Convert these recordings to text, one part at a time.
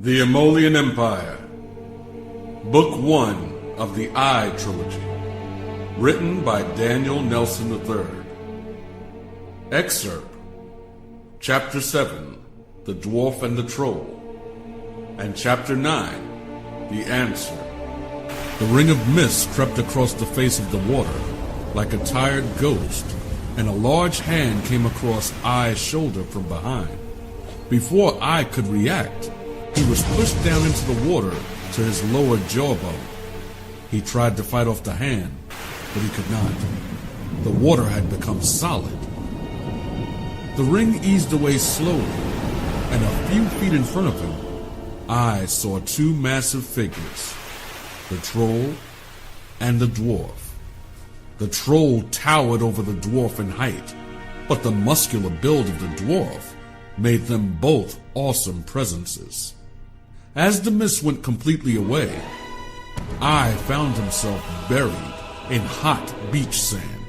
The Emolian Empire, Book 1 of the I Trilogy, written by Daniel Nelson III. Excerpt, Chapter 7, The Dwarf and the Troll, and Chapter 9, The Answer. The ring of mist crept across the face of the water like a tired ghost, and a large hand came across I's shoulder from behind. Before I could react, he was pushed down into the water to his lower jawbone. He tried to fight off the hand, but he could not. The water had become solid. The ring eased away slowly, and a few feet in front of him, I saw two massive figures, the troll and the dwarf. The troll towered over the dwarf in height, but the muscular build of the dwarf made them both awesome presences. As the mist went completely away, I found himself buried in hot beach sand.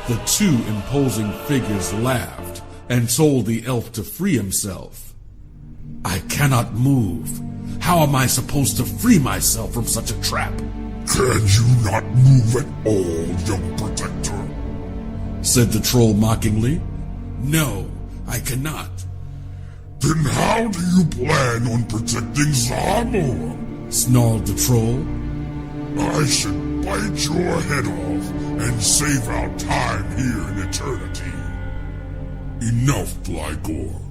The two imposing figures laughed and told the elf to free himself. "I cannot move. How am I supposed to free myself from such a trap?" "Can you not move at all, young protector?" said the troll mockingly. "No, I cannot." "Then how do you plan on protecting Xahmore?" snarled the troll. "I should bite your head off and save our time here in eternity." "Enough, Blygore,"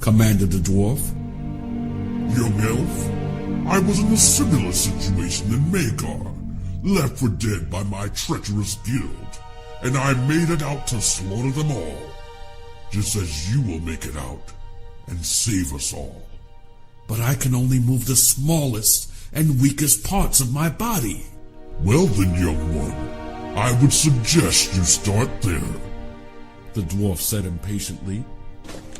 commanded the dwarf. "Young elf, I was in a similar situation in Magar, left for dead by my treacherous guild, and I made it out to slaughter them all, just as you will make it out and save us all." "But I can only move the smallest and weakest parts of my body." "Well then, young one, I would suggest you start there," the dwarf said impatiently.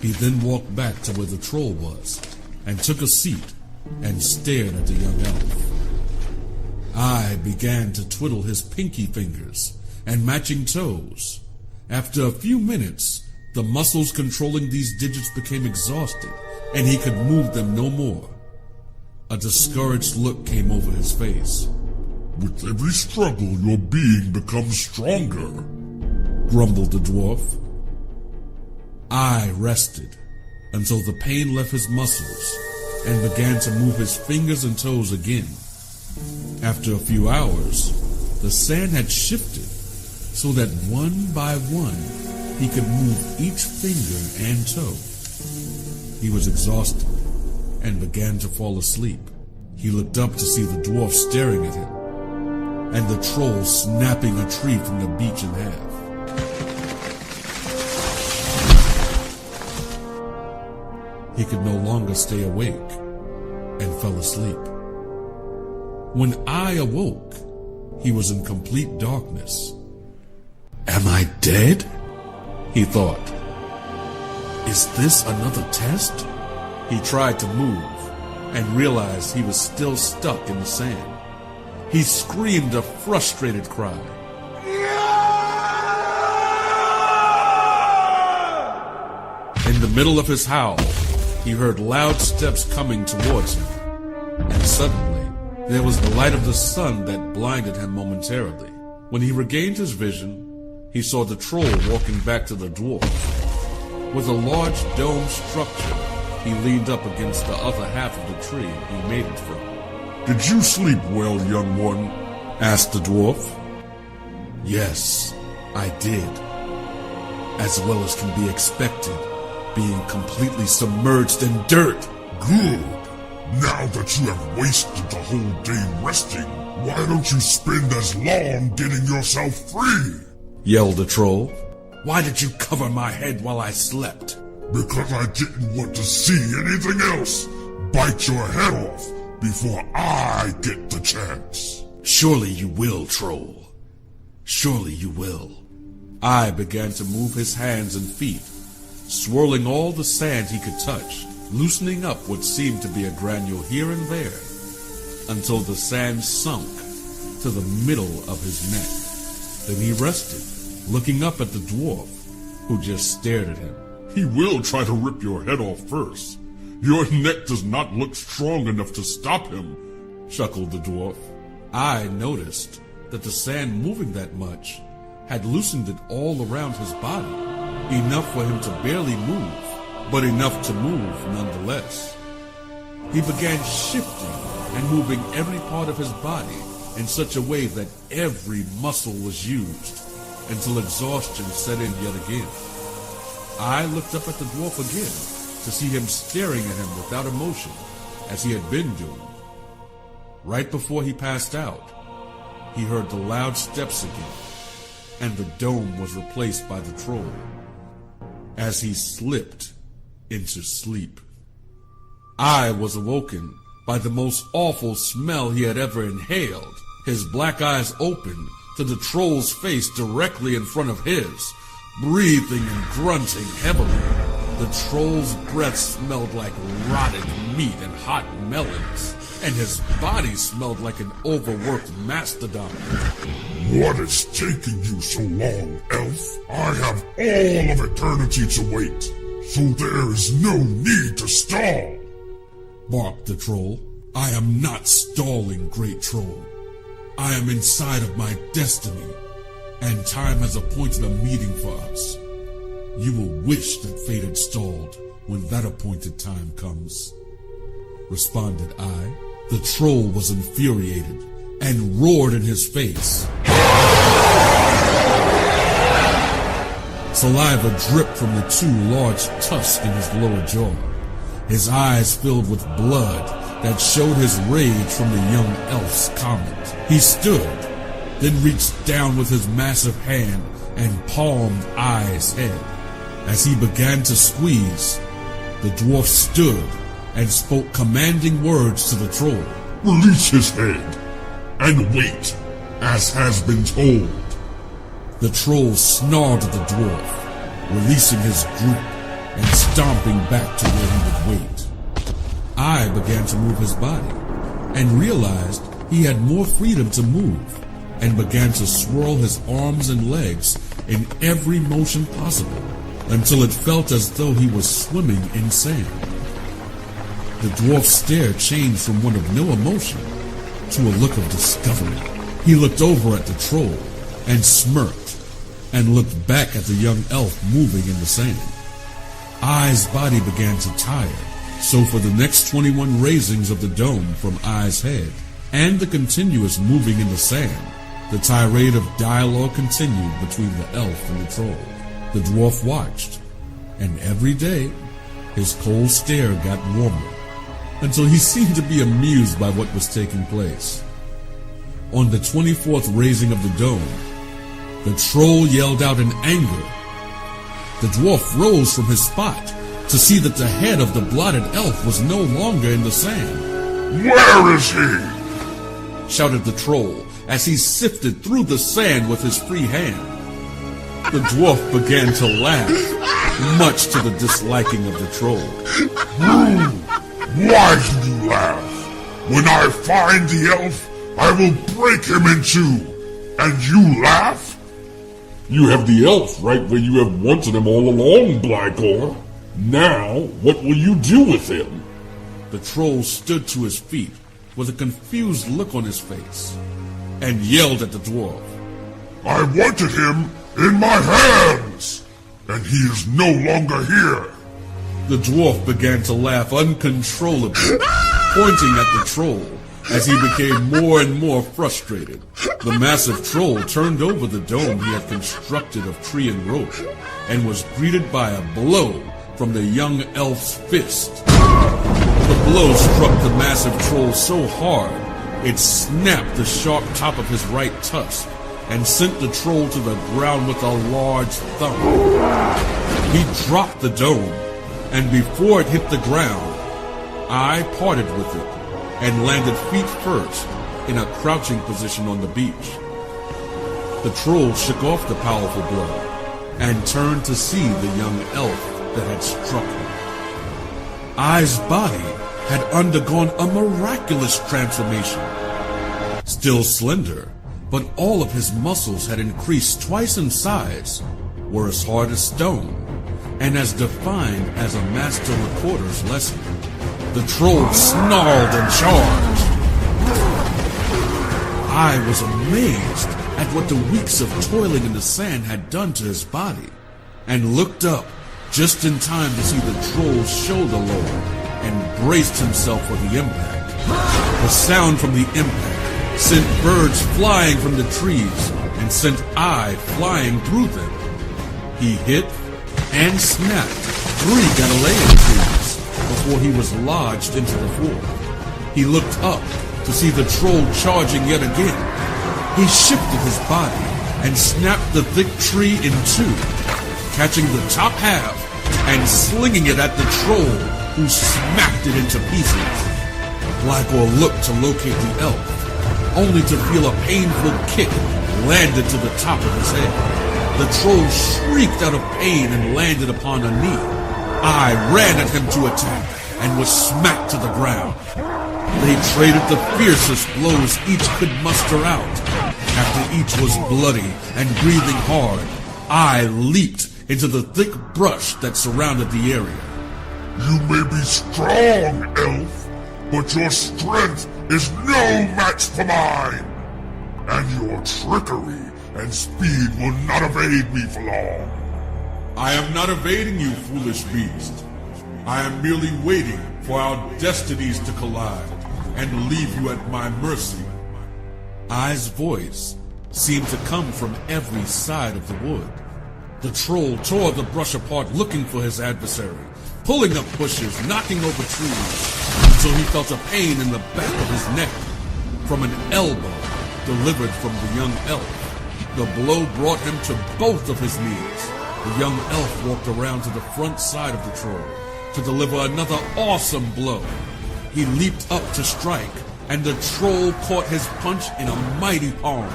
He then walked back to where the troll was, and took a seat and stared at the young elf. I began to twiddle his pinky fingers and matching toes. After a few minutes, the muscles controlling these digits became exhausted, and he could move them no more. A discouraged look came over his face. "With every struggle, your being becomes stronger," grumbled the dwarf. I rested until the pain left his muscles and began to move his fingers and toes again. After a few hours, the sand had shifted so that one by one he could move each finger and toe. He was exhausted and began to fall asleep. He looked up to see the dwarf staring at him, and the troll snapping a tree from the beach in half. He could no longer stay awake and fell asleep. When I awoke, he was in complete darkness. "Am I dead?" he thought. "Is this another test?" He tried to move and realized he was still stuck in the sand. He screamed a frustrated cry. In the middle of his howl, he heard loud steps coming towards him, and suddenly there was the light of the sun that blinded him momentarily. When he regained his vision, he saw the troll walking back to the dwarf. With a large dome structure, he leaned up against the other half of the tree he made it from. "Did you sleep well, young one?" asked the dwarf. "Yes, I did. As well as can be expected, being completely submerged in dirt." "Good. Now that you have wasted the whole day resting, why don't you spend as long getting yourself free?" yelled the troll. "Why did you cover my head while I slept?" "Because I didn't want to see anything else. Bite your head off before I get the chance." "Surely you will, troll. Surely you will." I began to move his hands and feet, swirling all the sand he could touch, loosening up what seemed to be a granule here and there, until the sand sunk to the middle of his neck. Then he rested, looking up at the dwarf, who just stared at him. "He will try to rip your head off first. Your neck does not look strong enough to stop him, chuckled the dwarf. I noticed that the sand moving that much had loosened it all around his body, enough for him to barely move, but enough to move nonetheless. He began shifting and moving every part of his body in such a way that every muscle was used until exhaustion set in yet again. I looked up at the dwarf again to see him staring at him without emotion as he had been doing. Right before he passed out, he heard the loud steps again, and the dome was replaced by the troll as he slipped into sleep. I was awoken by the most awful smell he had ever inhaled. His black eyes opened to the troll's face directly in front of his, breathing and grunting heavily. The troll's breath smelled like rotted meat and hot melons, and his body smelled like an overworked mastodon. What is taking you so long, elf? I have all of eternity to wait, so there is no need to stall, barked the troll. I am not stalling, great troll. I am inside of my destiny, and time has appointed a meeting for us. You will wish that fate had stalled when that appointed time comes, responded I. The troll was infuriated and roared in his face. Saliva dripped from the two large tusks in his lower jaw. His eyes filled with blood that showed his rage from the young elf's comment. He stood, then reached down with his massive hand and palmed Ai's head. As he began to squeeze, the dwarf stood and spoke commanding words to the troll. Release his head and wait, as has been told. The troll snarled at the dwarf, releasing his grip and stomping back to where he would wait. I began to move his body and realized he had more freedom to move and began to swirl his arms and legs in every motion possible until it felt as though he was swimming in sand. The dwarf's stare changed from one of no emotion to a look of discovery. He looked over at the troll and smirked and looked back at the young elf moving in the sand. Ai's body began to tire, so for the next 21 raisings of the dome from Ai's head and the continuous moving in the sand, the tirade of dialogue continued between the elf and the troll. The dwarf watched, and every day his cold stare got warmer, until he seemed to be amused by what was taking place. On the 24th raising of the dome, the troll yelled out in anger. The dwarf rose from his spot to see that the head of the blotted elf was no longer in the sand. Where is he? Shouted the troll as he sifted through the sand with his free hand. The dwarf began to laugh, much to the disliking of the troll. Why do you laugh? When I find the elf, I will break him in two, and you laugh? You have the elf right where you have wanted him all along, Blackor. Now, what will you do with him? The troll stood to his feet with a confused look on his face and yelled at the dwarf. I wanted him in my hands, and he is no longer here. The dwarf began to laugh uncontrollably, pointing at the troll as he became more and more frustrated. The massive troll turned over the dome he had constructed of tree and rope and was greeted by a blow from the young elf's fist. The blow struck the massive troll so hard, it snapped the sharp top of his right tusk and sent the troll to the ground with a large thump. He dropped the dome, and before it hit the ground, I parted with it and landed feet first in a crouching position on the beach. The troll shook off the powerful blow and turned to see the young elf that had struck him. Ai's body had undergone a miraculous transformation. Still slender, but all of his muscles had increased twice in size, were as hard as stone, and as defined as a master recorder's lesson. The troll snarled and charged. I was amazed at what the weeks of toiling in the sand had done to his body, and looked up just in time to see the troll's shoulder lower and braced himself for the impact. The sound from the impact sent birds flying from the trees and sent I flying through them. He hit and snapped 3 Galilean trees before he was lodged into the floor. He looked up to see the troll charging yet again. He shifted his body and snapped the thick tree in 2, catching the top half and slinging it at the troll, who smacked it into pieces. Black-eyed looked to locate the elf, only to feel a painful kick landed to the top of his head. The troll shrieked out of pain and landed upon a knee. I ran at him to attack and was smacked to the ground. They traded the fiercest blows each could muster out. After each was bloody and breathing hard, I leaped into the thick brush that surrounded the area. You may be strong, elf, but your strength is no match for mine. And your trickery and speed will not evade me for long. I am not evading you, foolish beast. I am merely waiting for our destinies to collide and leave you at my mercy. I's voice seemed to come from every side of the wood. The troll tore the brush apart looking for his adversary, pulling up bushes, knocking over trees, until he felt a pain in the back of his neck from an elbow delivered from the young elf. The blow brought him to both of his knees. The young elf walked around to the front side of the troll to deliver another awesome blow. He leaped up to strike, and the troll caught his punch in a mighty palm.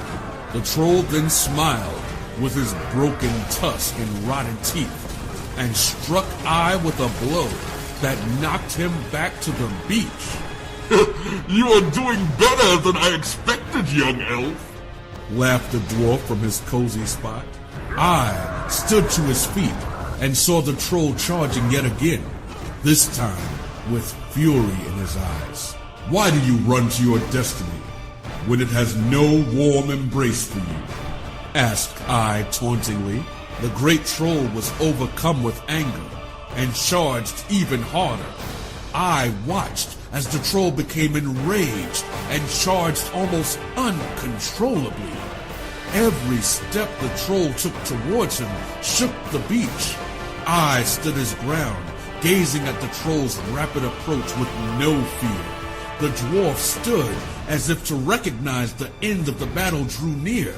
The troll then smiled with his broken tusk and rotten teeth, and struck I with a blow that knocked him back to the beach. You are doing better than I expected, young elf, laughed the dwarf from his cozy spot. I stood to his feet and saw the troll charging yet again, this time with fury in his eyes. Why do you run to your destiny when it has no warm embrace for you? Asked I tauntingly. The great troll was overcome with anger and charged even harder. I watched as the troll became enraged and charged almost uncontrollably. Every step the troll took towards him shook the beach. I stood his ground, gazing at the troll's rapid approach with no fear. The dwarf stood as if to recognize the end of the battle drew near.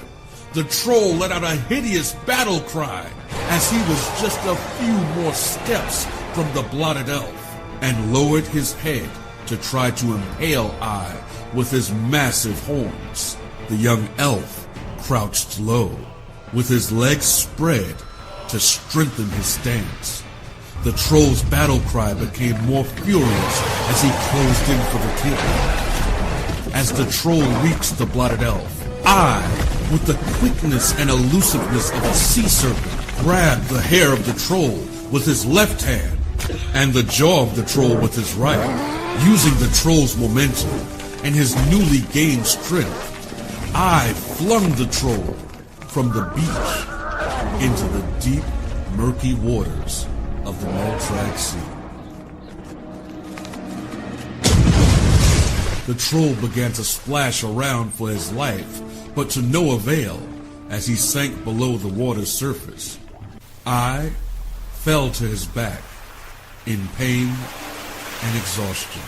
The troll let out a hideous battle cry as he was just a few more steps from the blotted elf, and lowered his head to try to impale I with his massive horns. The young elf crouched low, with his legs spread to strengthen his stance. The troll's battle cry became more furious as he closed in for the kill. As the troll reached the blotted elf, I, with the quickness and elusiveness of a sea serpent, grabbed the hair of the troll with his left hand and the jaw of the troll with his right. Using the troll's momentum and his newly gained strength, I flung the troll from the beach into the deep, murky waters of the Maltrag Sea. The troll began to splash around for his life, but to no avail as he sank below the water's surface. I fell to his back in pain and exhaustion.